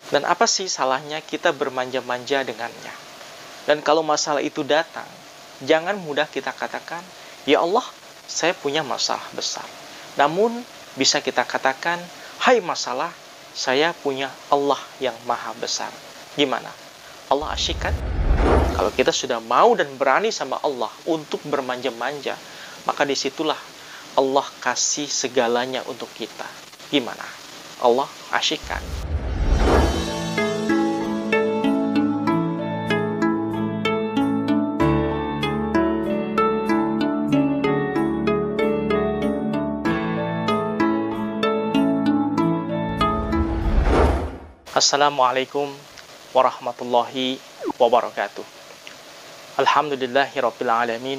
Dan apa sih salahnya kita bermanja-manja dengannya? Dan kalau masalah itu datang, jangan mudah kita katakan, "Ya Allah, saya punya masalah besar." Namun, bisa kita katakan, "Hai masalah, saya punya Allah yang maha besar." Gimana? Allah asyik kan? Kalau kita sudah mau dan berani sama Allah untuk bermanja-manja, maka disitulah Allah kasih segalanya untuk kita. Gimana? Allah asyik kan? Assalamualaikum warahmatullahi wabarakatuh. Alhamdulillahirabbil alamin.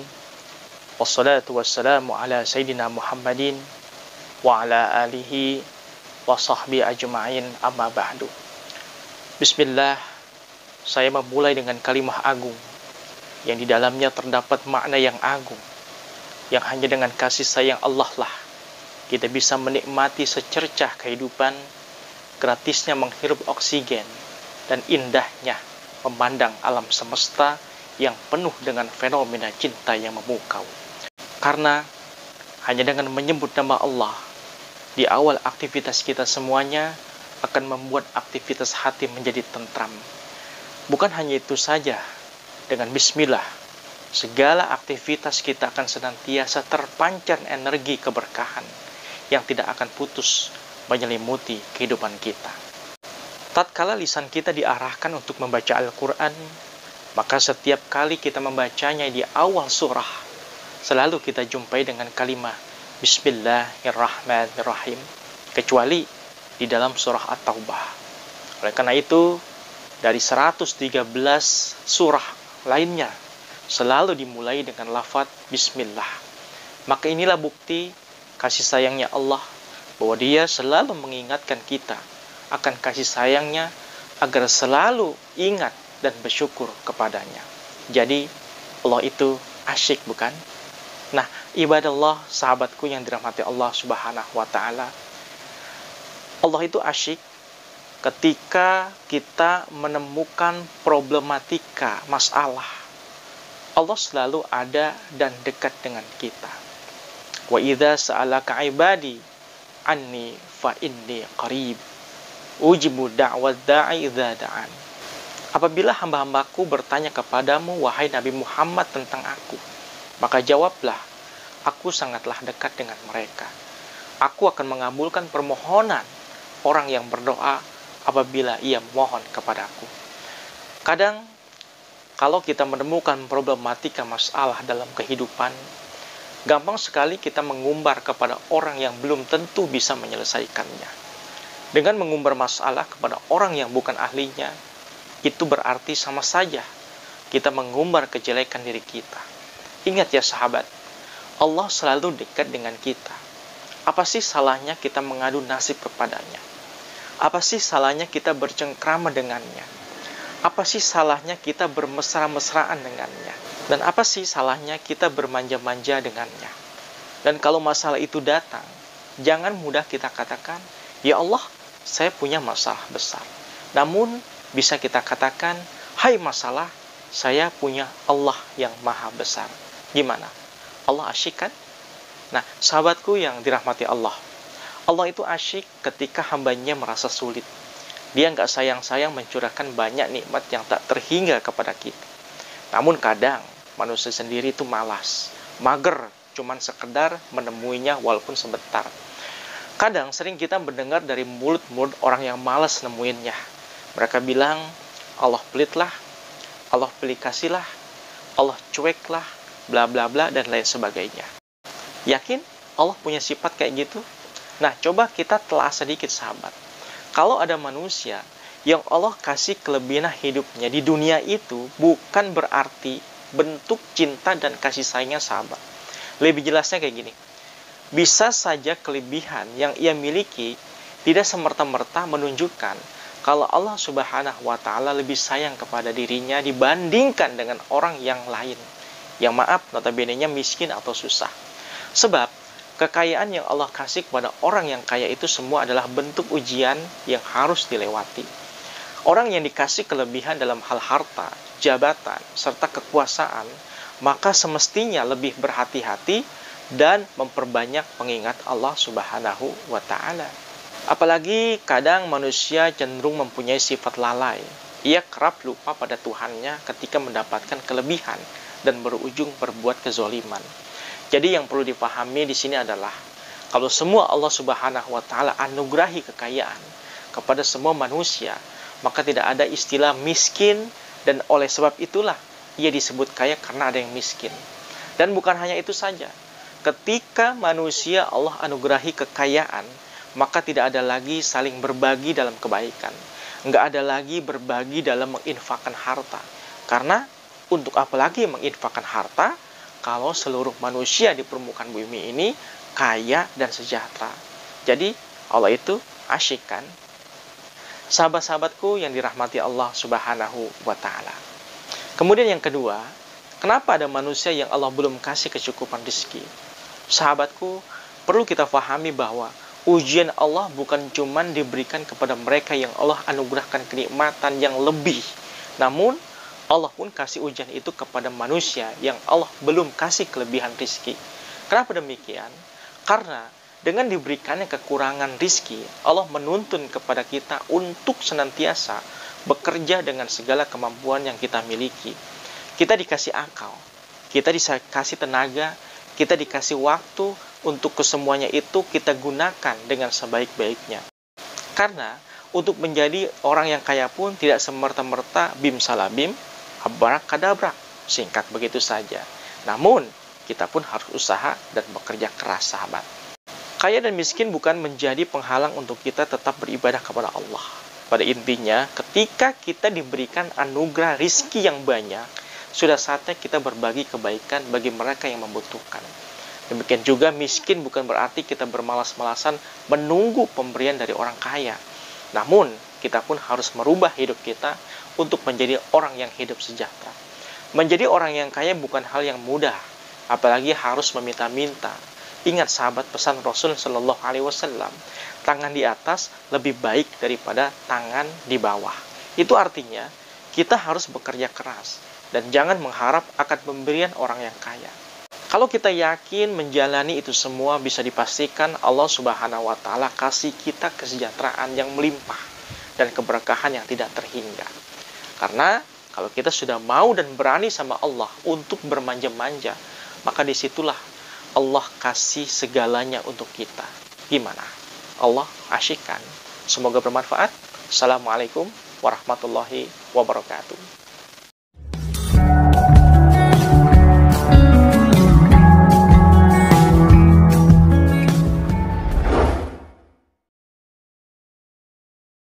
Wassalatu wassalamu ala sayyidina Muhammadin wa ala alihi wa sahbihi ajma'in, amma ba'du. Bismillah, saya memulai dengan kalimah agung yang di dalamnya terdapat makna yang agung, yang hanya dengan kasih sayang Allah lah kita bisa menikmati secercah kehidupan, gratisnya menghirup oksigen, dan indahnya memandang alam semesta yang penuh dengan fenomena cinta yang memukau. Karena hanya dengan menyebut nama Allah di awal aktivitas kita semuanya akan membuat aktivitas hati menjadi tentram. Bukan hanya itu saja, dengan bismillah segala aktivitas kita akan senantiasa terpancar energi keberkahan yang tidak akan putus menyelimuti kehidupan kita. Tatkala lisan kita diarahkan untuk membaca Al-Quran, maka setiap kali kita membacanya di awal surah, selalu kita jumpai dengan kalimat Bismillahirrahmanirrahim, kecuali di dalam surah At-Taubah. Oleh karena itu, dari 113 surah lainnya, selalu dimulai dengan lafaz Bismillah. Maka inilah bukti kasih sayangnya Allah, bahwa Dia selalu mengingatkan kita akan kasih sayangnya agar selalu ingat dan bersyukur kepadanya. Jadi Allah itu asyik, bukan? Nah, ibadallah, sahabatku yang dirahmati Allah Subhanahu wa ta'ala, Allah itu asyik ketika kita menemukan problematika, masalah. Allah selalu ada dan dekat dengan kita. Wa idza sa'alaka ibadi anni fa inni qarib ujibu da'wat da'i idza da'an. Apabila hamba-hambaku bertanya kepadamu, wahai Nabi Muhammad, tentang aku, maka jawablah, aku sangatlah dekat dengan mereka. Aku akan mengabulkan permohonan orang yang berdoa apabila ia mohon kepadaku. Kadang kalau kita menemukan problematika masalah dalam kehidupan, gampang sekali kita mengumbar kepada orang yang belum tentu bisa menyelesaikannya. Dengan mengumbar masalah kepada orang yang bukan ahlinya, itu berarti sama saja kita mengumbar kejelekan diri kita. Ingat ya sahabat, Allah selalu dekat dengan kita. Apa sih salahnya kita mengadu nasib kepadanya? Apa sih salahnya kita bercengkrama dengannya? Apa sih salahnya kita bermesra-mesraan dengannya? Dan apa sih salahnya kita bermanja-manja dengannya? Dan kalau masalah itu datang, jangan mudah kita katakan, "Ya Allah, saya punya masalah besar." Namun, bisa kita katakan, "Hai masalah, saya punya Allah yang maha besar." Gimana? Allah asyik kan? Nah, sahabatku yang dirahmati Allah, Allah itu asyik ketika hambanya merasa sulit. Dia nggak sayang-sayang mencurahkan banyak nikmat yang tak terhingga kepada kita. Namun kadang manusia sendiri itu malas, mager, cuman sekedar menemuinya walaupun sebentar. Kadang sering kita mendengar dari mulut-mulut orang yang malas nemuinnya. Mereka bilang, Allah pelitlah, Allah pelikasilah, Allah cueklah, bla bla bla, dan lain sebagainya. Yakin Allah punya sifat kayak gitu? Nah, coba kita telah sedikit sahabat. Kalau ada manusia yang Allah kasih kelebihan hidupnya di dunia itu, bukan berarti bentuk cinta dan kasih sayangnya sahabat. Lebih jelasnya kayak gini. Bisa saja kelebihan yang ia miliki tidak semerta-merta menunjukkan kalau Allah Subhanahu wa ta'ala lebih sayang kepada dirinya dibandingkan dengan orang yang lain, yang maaf, notabene-nya miskin atau susah. Sebab kekayaan yang Allah kasih kepada orang yang kaya itu semua adalah bentuk ujian yang harus dilewati. Orang yang dikasih kelebihan dalam hal harta, jabatan, serta kekuasaan, maka semestinya lebih berhati-hati dan memperbanyak mengingat Allah Subhanahu wa Ta'ala. Apalagi kadang manusia cenderung mempunyai sifat lalai. Ia kerap lupa pada Tuhannya ketika mendapatkan kelebihan dan berujung berbuat kezoliman. Jadi yang perlu dipahami di sini adalah kalau semua Allah Subhanahu wa Ta'ala anugerahi kekayaan kepada semua manusia, maka tidak ada istilah miskin, dan oleh sebab itulah ia disebut kaya karena ada yang miskin. Dan bukan hanya itu saja. Ketika manusia Allah anugerahi kekayaan, maka tidak ada lagi saling berbagi dalam kebaikan. Enggak ada lagi berbagi dalam menginfakkan harta. Karena untuk apa lagi menginfakkan harta kalau seluruh manusia di permukaan bumi ini kaya dan sejahtera. Jadi Allah itu asyik kan? Sahabat-sahabatku yang dirahmati Allah Subhanahu wa Ta'ala. Kemudian yang kedua, kenapa ada manusia yang Allah belum kasih kecukupan rezeki? Sahabatku, perlu kita pahami bahwa ujian Allah bukan cuma diberikan kepada mereka yang Allah anugerahkan kenikmatan yang lebih. Namun, Allah pun kasih ujian itu kepada manusia yang Allah belum kasih kelebihan rezeki. Kenapa demikian? Karena dengan diberikannya kekurangan rezeki, Allah menuntun kepada kita untuk senantiasa bekerja dengan segala kemampuan yang kita miliki. Kita dikasih akal, kita dikasih tenaga, kita dikasih waktu untuk kesemuanya itu kita gunakan dengan sebaik-baiknya. Karena untuk menjadi orang yang kaya pun tidak semerta-merta bim salabim, abrakadabra, singkat begitu saja. Namun, kita pun harus usaha dan bekerja keras, sahabat. Kaya dan miskin bukan menjadi penghalang untuk kita tetap beribadah kepada Allah. Pada intinya, ketika kita diberikan anugerah rizki yang banyak, sudah saatnya kita berbagi kebaikan bagi mereka yang membutuhkan. Demikian juga miskin bukan berarti kita bermalas-malasan menunggu pemberian dari orang kaya. Namun, kita pun harus merubah hidup kita untuk menjadi orang yang hidup sejahtera. Menjadi orang yang kaya bukan hal yang mudah, apalagi harus meminta-minta. Ingat sahabat pesan Rasul Shallallahu Alaihi Wasallam, tangan di atas lebih baik daripada tangan di bawah. Itu artinya kita harus bekerja keras dan jangan mengharap akan pemberian orang yang kaya. Kalau kita yakin menjalani itu semua, bisa dipastikan Allah Subhanahu wa Ta'ala kasih kita kesejahteraan yang melimpah dan keberkahan yang tidak terhingga. Karena kalau kita sudah mau dan berani sama Allah untuk bermanja-manja, maka disitulah Allah kasih segalanya untuk kita. Gimana? Allah asyik kan? Semoga bermanfaat. Assalamualaikum warahmatullahi wabarakatuh.